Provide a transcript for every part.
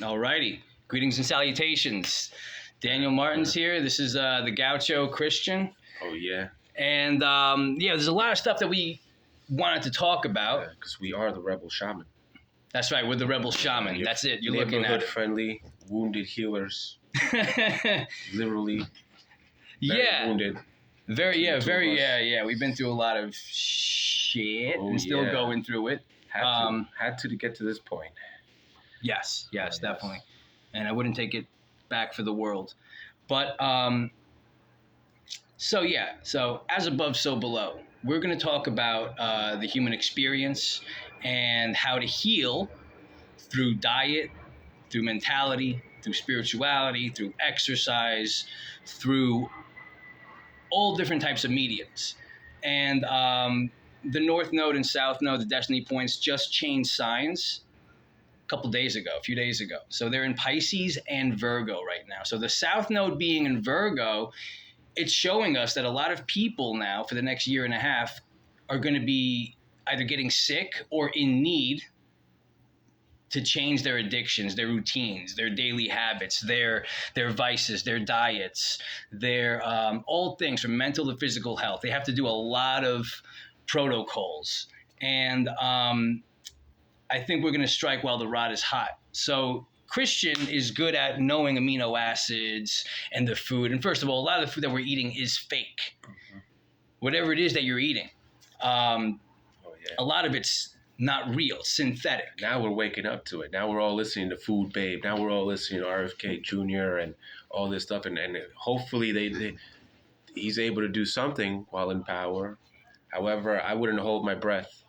Alrighty. Greetings and salutations. Daniel Martin's here. This is the Gaucho Christian. Oh, yeah. And, there's a lot of stuff that we wanted to talk about. Because we are the Rebel Shaman. That's right. We're the Rebel Shaman. That's it. You're looking at neighborhood-friendly, wounded healers. Literally. Wounded. We've been through a lot of shit and still going through it. Had to get to this point. Yes, definitely. And I wouldn't take it back for the world. But, so as above, so below. We're going to talk about the human experience and how to heal through diet, through mentality, through spirituality, through exercise, through all different types of mediums. And the North Node and South Node, the Destiny Points, just changed signs a few days ago. So they're in Pisces and Virgo right now. So the South Node being in Virgo, it's showing us that a lot of people now for the next year and a half are going to be either getting sick or in need to change their addictions, their routines, their daily habits, their vices, their diets, their all things from mental to physical health. They have to do a lot of protocols. And I think we're going to strike while the rod is hot. So Christian is good at knowing amino acids and the food. And first of all, a lot of the food that we're eating is fake. Mm-hmm. Whatever it is that you're eating. A lot of it's not real, synthetic. Now we're waking up to it. Now we're all listening to Food Babe. Now we're all listening to RFK Jr. and all this stuff. And hopefully he's able to do something while in power. However, I wouldn't hold my breath.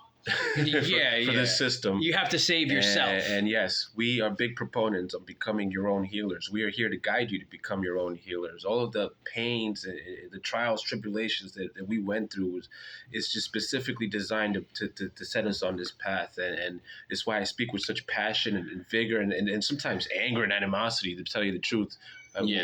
for this system. You have to save yourself. And yes, we are big proponents of becoming your own healers. We are here to guide you to become your own healers. All of the pains, the trials, tribulations that we went through is just specifically designed to set us on this path. And it's why I speak with such passion and vigor and sometimes anger and animosity, to tell you the truth.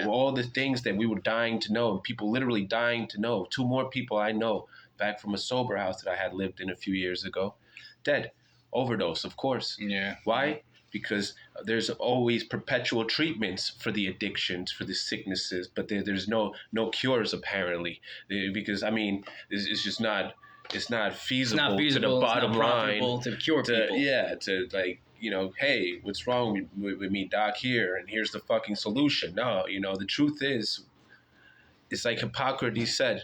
All the things that we were dying to know, people literally dying to know. 2 more people I know back from a sober house that I had lived in a few years ago, dead, overdose, of course. Yeah. Why? Because there's always perpetual treatments for the addictions, for the sicknesses, but there's no cures apparently. Because it's just not. It's not feasible, to the bottom line to cure people. Hey, what's wrong with me, doc? Here, and here's the fucking solution. No, the truth is, it's like Hippocrates said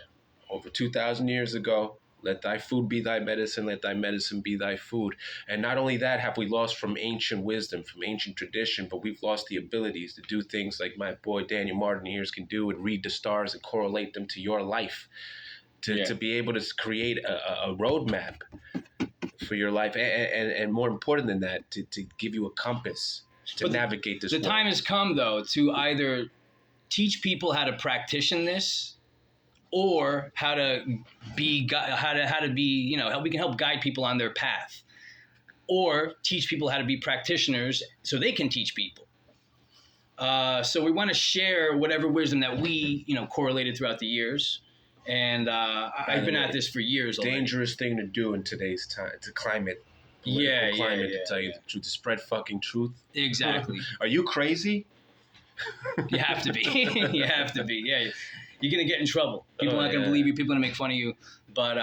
over 2,000 years ago, let thy food be thy medicine, let thy medicine be thy food. And not only that have we lost from ancient wisdom, from ancient tradition, but we've lost the abilities to do things like my boy Daniel Martin here can do and read the stars and correlate them to your life. To be able to create a roadmap for your life, and more important than that, to give you a compass to navigate this. The time has come, though, to either teach people how to practice this, or how to be, we can help guide people on their path, or teach people how to be practitioners so they can teach people. So we want to share whatever wisdom that we, correlated throughout the years. And I've been at this for years already. Dangerous thing to do in today's time, to climate. To tell you the truth, to spread fucking truth. Exactly. Are you crazy? You have to be. You have to be. Yeah. You're going to get in trouble. People are not going to believe you. People are going to make fun of you. But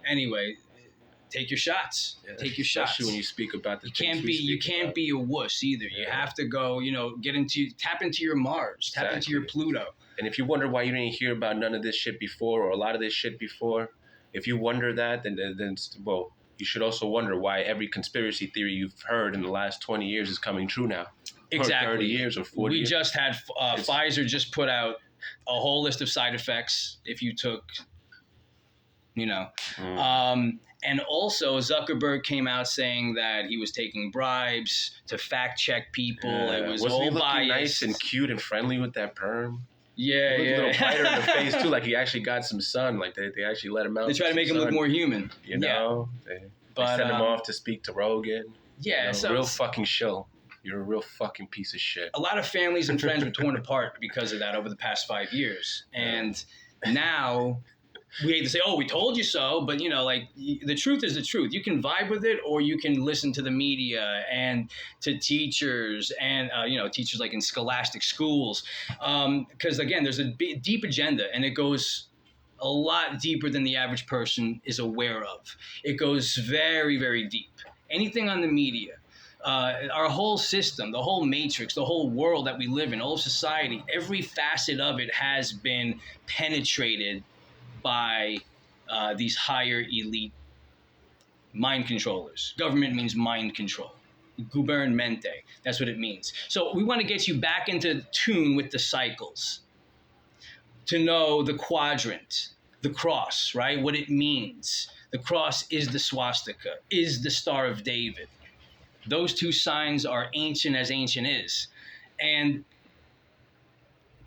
anyway, take your shots. Take your shots. Especially when you speak about the you can't be a wuss either. You have to go, tap into your Mars, tap into your Pluto. And if you wonder why you didn't hear about none of this shit before, or a lot of this shit before, if you wonder that, then you should also wonder why every conspiracy theory you've heard in the last 20 years is coming true now. Exactly. Or 30 years or 40 years. We just had Pfizer just put out a whole list of side effects if you took, and also Zuckerberg came out saying that he was taking bribes to fact check people. It was all biased. Looking nice and cute and friendly with that perm? Yeah, a little brighter in the face too, like he actually got some sun. Like they actually let him out. They try to make him look more human. They send him off to speak to Rogan. Yeah, so real fucking shill. You're a real fucking piece of shit. A lot of families and friends were torn apart because of that over the past 5 years, and now we hate to say, "Oh, we told you so," but like the truth is the truth. You can vibe with it, or you can listen to the media and to teachers, and teachers like in scholastic schools, because again, there's a deep agenda, and it goes a lot deeper than the average person is aware of. It goes very, very deep. Anything on the media, our whole system, the whole matrix, the whole world that we live in, all of society, every facet of it has been penetrated by these higher elite mind controllers. Government means mind control. Gubernmente, that's what it means. So we want to get you back into tune with the cycles, to know the quadrant, the cross, right? What it means. The cross is the swastika, is the Star of David. Those two signs are ancient as ancient is. And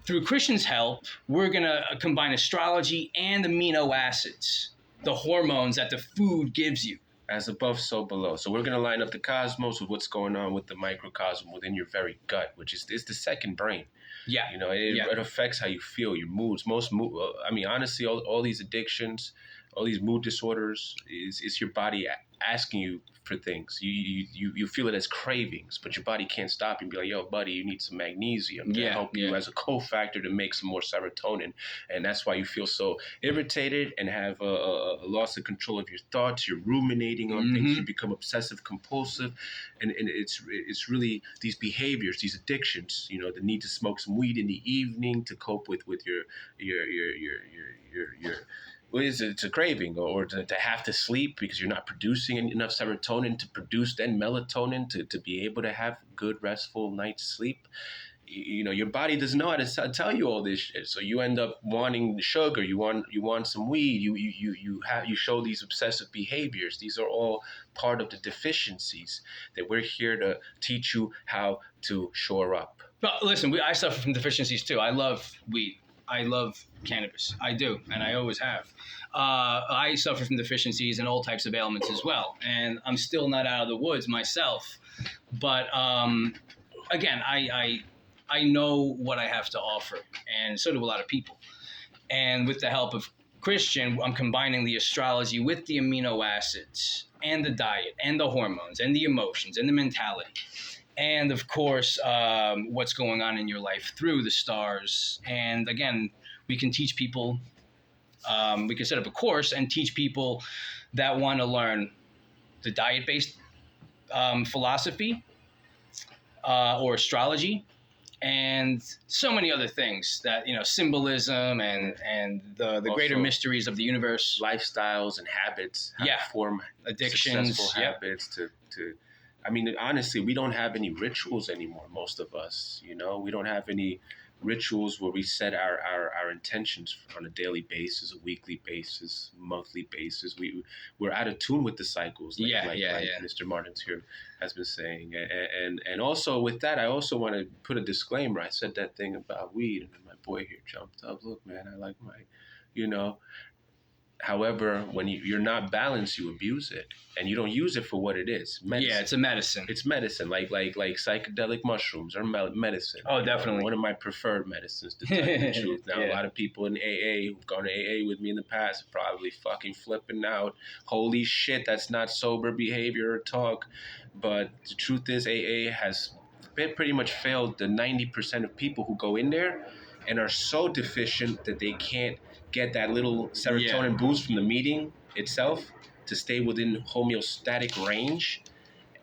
through Christian's help, we're going to combine astrology and amino acids, the hormones that the food gives you. As above, so below. So we're going to line up the cosmos with what's going on with the microcosm within your very gut, which is the second brain. Yeah. It affects how you feel, your moods. Honestly, all these addictions, all these mood disorders, is your body asking you for things. You feel it as cravings, but your body can't stop you and be like, yo, buddy, you need some magnesium to help you as a cofactor to make some more serotonin. And that's why you feel so irritated and have a loss of control of your thoughts. You're ruminating on things. You become obsessive compulsive. And it's really these behaviors, these addictions, the need to smoke some weed in the evening to cope with your what is it? It's a craving, or to have to sleep because you're not producing enough serotonin to produce then melatonin to be able to have good restful night's sleep. Your body doesn't know how to tell you all this shit, so you end up wanting sugar. You want some weed. You show these obsessive behaviors. These are all part of the deficiencies that we're here to teach you how to shore up. Well, listen, I suffer from deficiencies too. I love weed. I love cannabis. I do, and I always have. I suffer from deficiencies and all types of ailments as well, and I'm still not out of the woods myself. But again, I know what I have to offer, and so do a lot of people. And with the help of Christian, I'm combining the astrology with the amino acids and the diet and the hormones and the emotions and the mentality. And of course, what's going on in your life through the stars. And again, we can teach people, we can set up a course and teach people that want to learn the diet-based philosophy or astrology, and so many other things that, symbolism and the greater mysteries of the universe. Lifestyles and habits, how to form addictions, successful habits to honestly, we don't have any rituals anymore, most of us. We don't have any rituals where we set our intentions on a daily basis, a weekly basis, monthly basis. We're out of tune with the cycles, like Mr. Martins here has been saying. And also with that, I also want to put a disclaimer. I said that thing about weed, and my boy here jumped up. Look, man, I like my, However, when you're not balanced, you abuse it, and you don't use it for what it is. Medicine. Yeah, it's a medicine. It's medicine, like psychedelic mushrooms are medicine. Oh, definitely. One of my preferred medicines, to tell you the truth. Now, a lot of people in AA who've gone to AA with me in the past are probably fucking flipping out. Holy shit, that's not sober behavior or talk. But the truth is, AA has pretty much failed the 90% of people who go in there and are so deficient that they can't get that little serotonin boost from the meeting itself to stay within homeostatic range.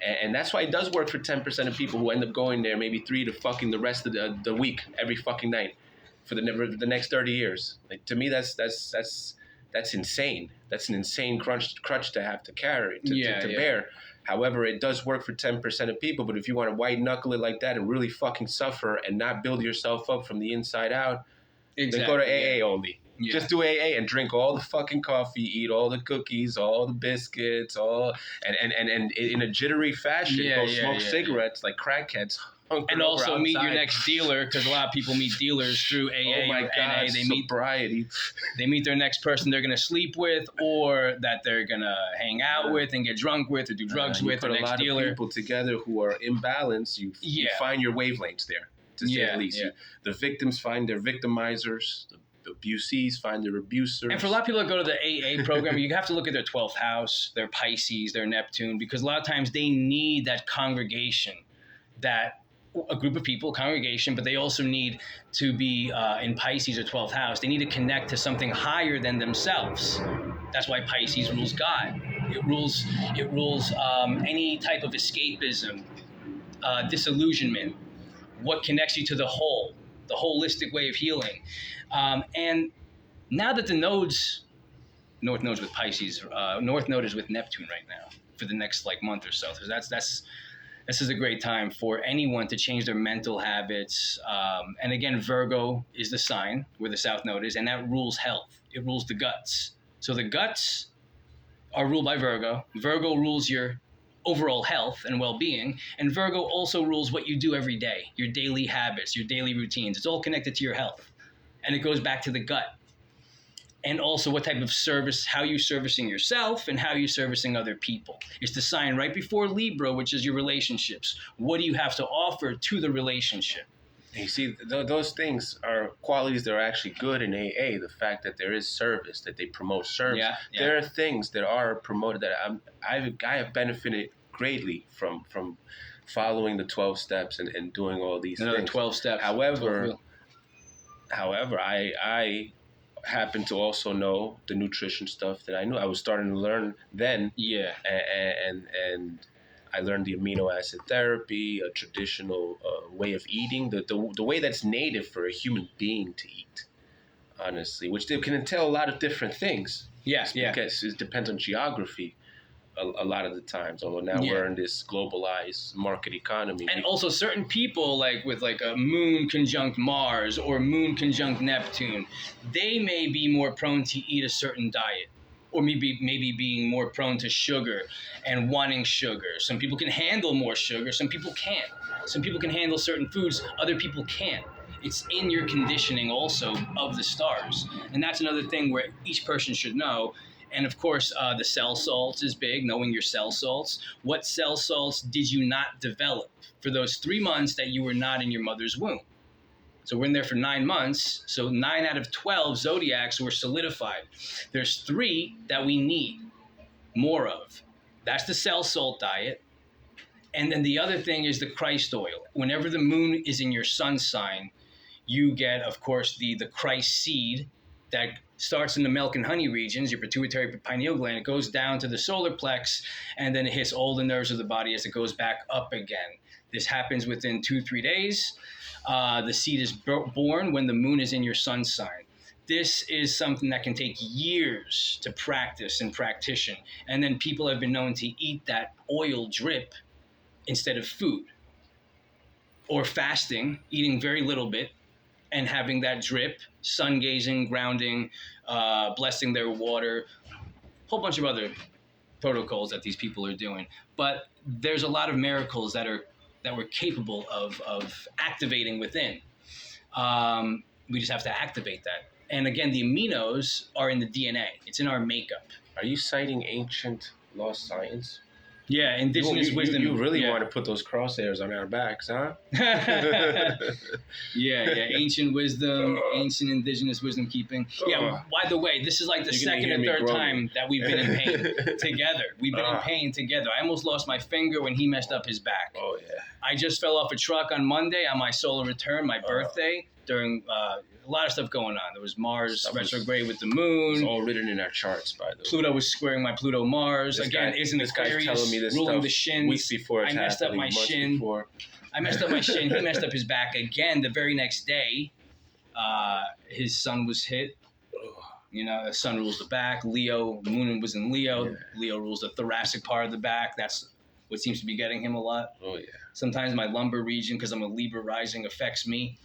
And that's why it does work for 10% of people who end up going there maybe 3 to fucking the rest of the week, every fucking night for the next 30 years. Like, to me, that's insane. That's an insane crutch to have to carry, to bear. However, it does work for 10% of people. But if you want to white knuckle it like that and really fucking suffer and not build yourself up from the inside out, then go to AA only. Yeah. Just do AA and drink all the fucking coffee, eat all the cookies, all the biscuits, and in a jittery fashion, go smoke cigarettes like crackheads. And also outside. Meet your next dealer, because a lot of people meet dealers through AA or NA. They meet their next person they're going to sleep with, or that they're going to hang out with and get drunk with or do drugs with. Put their a next lot dealer. of people together who are imbalanced. You find your wavelengths there, to say the least. The victims find their victimizers. abusees find their abusers. And for a lot of people that go to the AA program, you have to look at their 12th house, their Pisces, their Neptune, because a lot of times they need that congregation, that a group of people, congregation, but they also need to be in Pisces or 12th house. They need to connect to something higher than themselves. That's why Pisces rules God. It rules any type of escapism, disillusionment, what connects you to the whole, the holistic way of healing. And now that the nodes, North Node is with Pisces, North Node is with Neptune right now for the next month or so. So this is a great time for anyone to change their mental habits. And again, Virgo is the sign where the South Node is, and that rules health. It rules the guts. So the guts are ruled by Virgo. Virgo rules your overall health and well-being, and Virgo also rules what you do every day, your daily habits, your daily routines. It's all connected to your health, and it goes back to the gut. And also what type of service, how you're servicing yourself and how you're servicing other people. It's the sign right before Libra, which is your relationships. What do you have to offer to the relationship? You see, those things are qualities that are actually good in AA. The fact that there is service, that they promote service. Yeah. There are things that are promoted that I have benefited greatly from following the 12 steps and doing all these things. 12 steps. However, I happen to also know the nutrition stuff that I knew. I was starting to learn then. Yeah. And I learned the amino acid therapy, a traditional way of eating, the way that's native for a human being to eat, honestly, which they can entail a lot of different things. Yeah. Because it depends on geography a lot of the times, although now we're in this globalized market economy. And also certain people with a moon conjunct Mars or moon conjunct Neptune, they may be more prone to eat a certain diet, or maybe being more prone to sugar and wanting sugar. Some people can handle more sugar, some people can't. Some people can handle certain foods, other people can't. It's in your conditioning also of the stars. And that's another thing where each person should know. And of course, the cell salts is big, knowing your cell salts. What cell salts did you not develop for those 3 months that you were not in your mother's womb? So we're in there for 9 months. So 9 out of 12 zodiacs were solidified. There's 3 that we need more of. That's the cell salt diet. And then the other thing is the Christ oil. Whenever the moon is in your sun sign, you get, of course, the Christ seed that starts in the milk and honey regions, your pituitary pineal gland. It goes down to the solar plex, and then it hits all the nerves of the body as it goes back up again. This happens within 2-3 days. The seed is born when the moon is in your sun sign. This is something that can take years to practice and practition. And then people have been known to eat that oil drip instead of food, or fasting, eating very little bit, and having that drip, sun gazing, grounding, blessing their water, a whole bunch of other protocols that these people are doing. But there's a lot of miracles that we're capable of activating within. We just have to activate that. And again, the aminos are in the DNA. It's in our makeup. Are you citing ancient lost science? Yeah, indigenous wisdom. You really want to put those crosshairs on our backs, huh? yeah, ancient wisdom, ancient indigenous wisdom keeping. Yeah, by the way, this is the second or third time that we've been in pain together. We've been in pain together. I almost lost my finger when he messed up his back. Oh, yeah. I just fell off a truck on Monday on my solar return, my birthday, during a lot of stuff going on. There was Mars retrograde with the moon. It's all written in our charts, by the way. Pluto was squaring my Pluto-Mars. Again, isn't Aquarius telling me this ruling stuff the shins. weeks before it's I messed up my shin. Before. I messed up my shin. He messed up his back again the very next day. His sun was hit. The sun rules the back. Leo, the moon was in Leo. Yeah. Leo rules the thoracic part of the back. That's what seems to be getting him a lot. Oh, yeah. Sometimes my lumbar region, because I'm a Libra rising, affects me.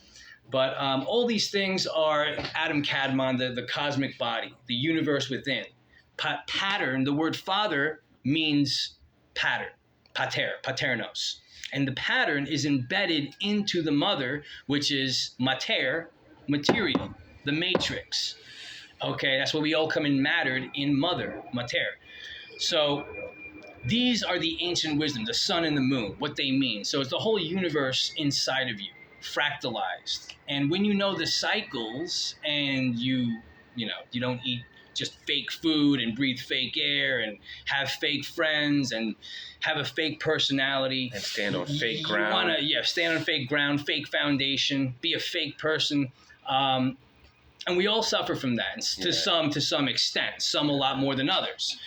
But all these things are Adam Kadmon, the cosmic body, the universe within. Pattern, the word father means pattern, paternos. And the pattern is embedded into the mother, which is material, the matrix. Okay, that's where we all come in mattered in mother, mater. So these are the ancient wisdom, the sun and the moon, what they mean. So it's the whole universe inside of you. fractalized. And when you know the cycles and you don't eat just fake food and breathe fake air and have fake friends and have a fake personality and stand on fake ground. You want to stand on fake ground, fake foundation, be a fake person. And we all suffer from that to some extent, some a lot more than others.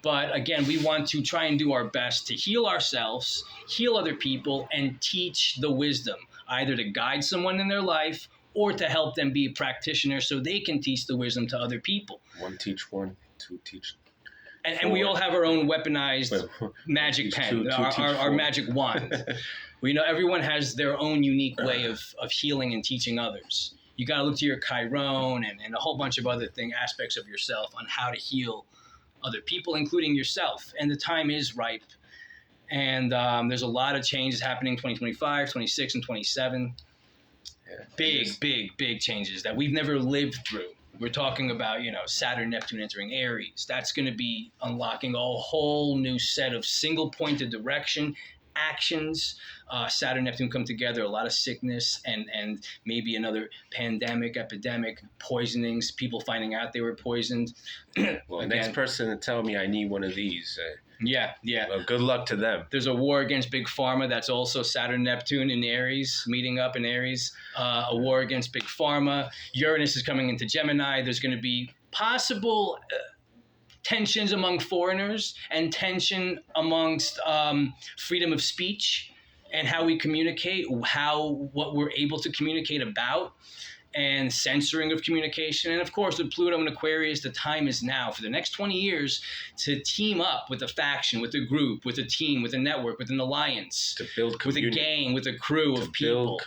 But again, we want to try and do our best to heal ourselves, heal other people, and teach the wisdom, either to guide someone in their life or to help them be a practitioner so they can teach the wisdom to other people. One teach one, two teach. And we all have our own weaponized magic pen, our magic wand. Everyone has their own unique way of healing and teaching others. You got to look to your Chiron and a whole bunch of other aspects of yourself on how to heal other people, including yourself. And the time is ripe. And there's a lot of changes happening in 2025, 26, and 27. Yeah, big changes that we've never lived through. We're talking about, Saturn, Neptune entering Aries. That's going to be unlocking a whole new set of single-pointed direction actions. Saturn, Neptune come together, a lot of sickness and maybe another pandemic, epidemic, poisonings, people finding out they were poisoned. Well, again, next person to tell me I need one of these. Yeah. Well, good luck to them. There's a war against Big Pharma. That's also Saturn, Neptune in Aries, meeting up in Aries. A war against Big Pharma. Uranus is coming into Gemini. There's going to be possible tensions among foreigners and tension amongst freedom of speech and how we communicate, what we're able to communicate about, and censoring of communication. And of course, with Pluto and Aquarius, the time is now for the next 20 years to team up with a faction, with a group, with a team, with a network, with an alliance, to build community, with a gang, with a crew of people.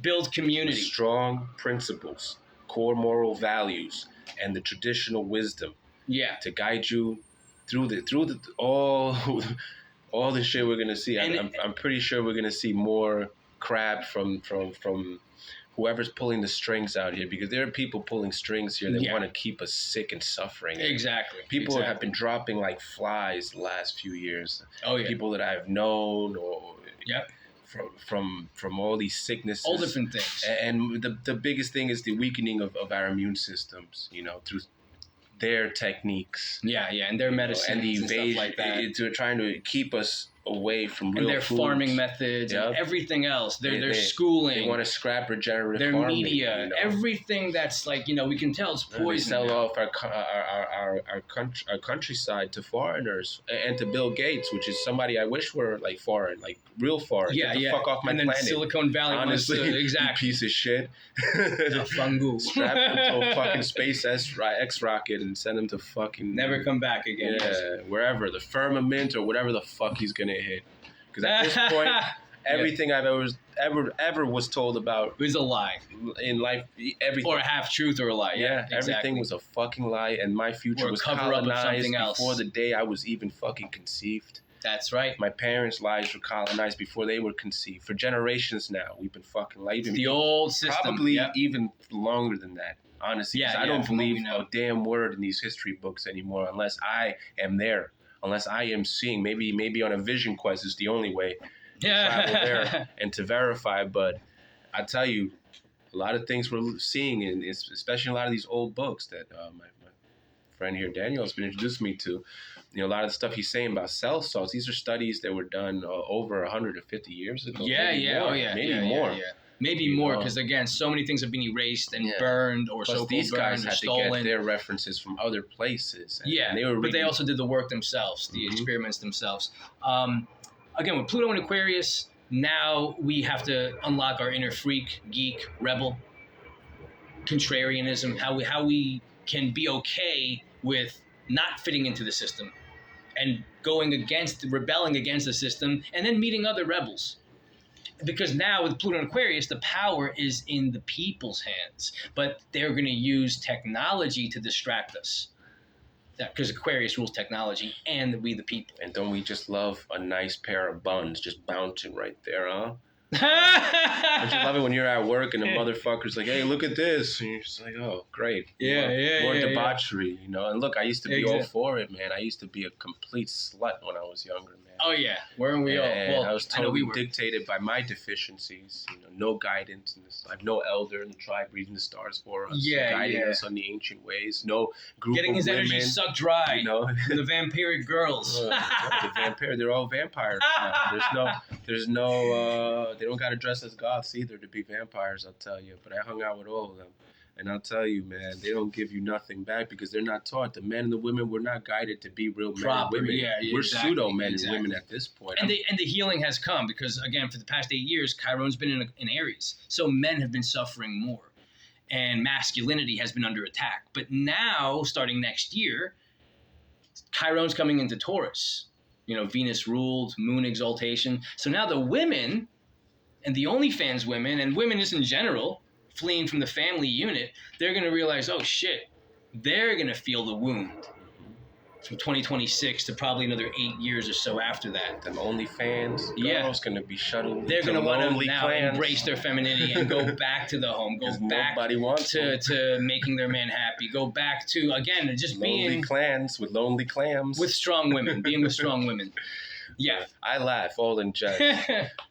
Build community. With strong principles, core moral values, and the traditional wisdom. Yeah. To guide you through all the shit we're gonna see. I'm pretty sure we're gonna see more crap from whoever's pulling the strings out here, because there are people pulling strings here that want to keep us sick and suffering. Exactly. People have been dropping like flies the last few years. Oh yeah. People that I've known or from all these sicknesses. All different things. And the biggest thing is the weakening of our immune systems, through their techniques. Yeah, and their medicine and the invasion, stuff like that. They're trying to keep us away from real and their foods. Farming methods and everything else. Their schooling. They want to scrap regenerative their farming. Their media. Everything that's we can tell it's poison. They sell off our countryside to foreigners and to Bill Gates, which is somebody I wish were foreign, real foreign. Yeah, Get the fuck off my and then planet. Silicon Valley, honestly, exactly. You piece of shit. Fungu. Strap him to a fucking space X rocket and send him to fucking never come back again. Yeah, wherever, the firmament or whatever the fuck he's gonna hit. Because at this point, everything I've ever was told about it was a lie in life. Everything, or a half truth or a lie. Yeah, exactly. Everything was a fucking lie, and my future was colonized before the day I was even fucking conceived. That's right. My parents' lives were colonized before they were conceived. For generations now, we've been fucking lied. The old system. Probably even longer than that, honestly. I don't believe a damn word in these history books anymore unless I am there. Unless I am seeing. Maybe on a vision quest is the only way to travel there and to verify. But I tell you, a lot of things we're seeing, and especially a lot of these old books that my friend here, Daniel, has been introducing me to. A lot of the stuff he's saying about cell salts, these are studies that were done over 150 years ago. Maybe more, because again, so many things have been erased and burned or so these guys had stolen. To get their references from other places. And but they also did the work themselves, the experiments themselves. Again, with Pluto and Aquarius, now we have to unlock our inner freak, geek, rebel, contrarianism, how we can be okay with not fitting into the system and rebelling against the system, and then meeting other rebels. Because now with Pluto and Aquarius, the power is in the people's hands, but they're going to use technology to distract us. Because Aquarius rules technology and we the people. And don't we just love a nice pair of buns just bouncing right there, huh? Don't you love it when you're at work and the motherfucker's like, hey, look at this, and you're just like, oh, great. More debauchery, And look, I used to be all for it, man. I used to be a complete slut when I was younger, man. Oh yeah, weren't we all? And Well, I was I know totally we were. dictated by my deficiencies. No guidance in this life. No elder in the tribe reading the stars for us, guiding us on the ancient ways. No group Getting of his women, energy sucked dry. The The vampiric girls. vampire. They're all vampires. There's no. They don't got to dress as goths either to be vampires. I'll tell you. But I hung out with all of them. And I'll tell you, man, they don't give you nothing back because they're not taught. The men and the women were not guided to be real men and women. We're pseudo men and women at this point. And the healing has come because, again, for the past 8 years, Chiron's been in Aries. So men have been suffering more. And masculinity has been under attack. But now, starting next year, Chiron's coming into Taurus. Venus ruled, moon exaltation. So now the women, and the OnlyFans women, and women just in general, fleeing from the family unit, they're going to realize, oh shit, they're going to feel the wound from 2026 to probably another 8 years or so after that. Them OnlyFans girls going to be shuttled. They're going to want to now clans. Embrace their femininity and go back to the home, go back to making their man happy, go back to, again, just lonely being clans with lonely clams. With strong women, being with strong women. Yeah. I laugh all in jest.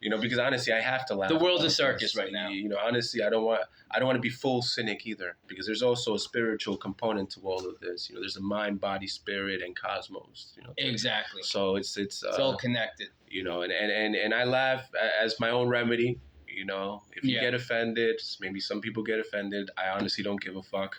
Because honestly, I have to laugh. The world's a circus right now. Honestly, I don't want to be full cynic either, because there's also a spiritual component to all of this. There's a mind, body, spirit, and cosmos. Exactly. So it's all connected. And I laugh as my own remedy. If you get offended, maybe some people get offended. I honestly don't give a fuck.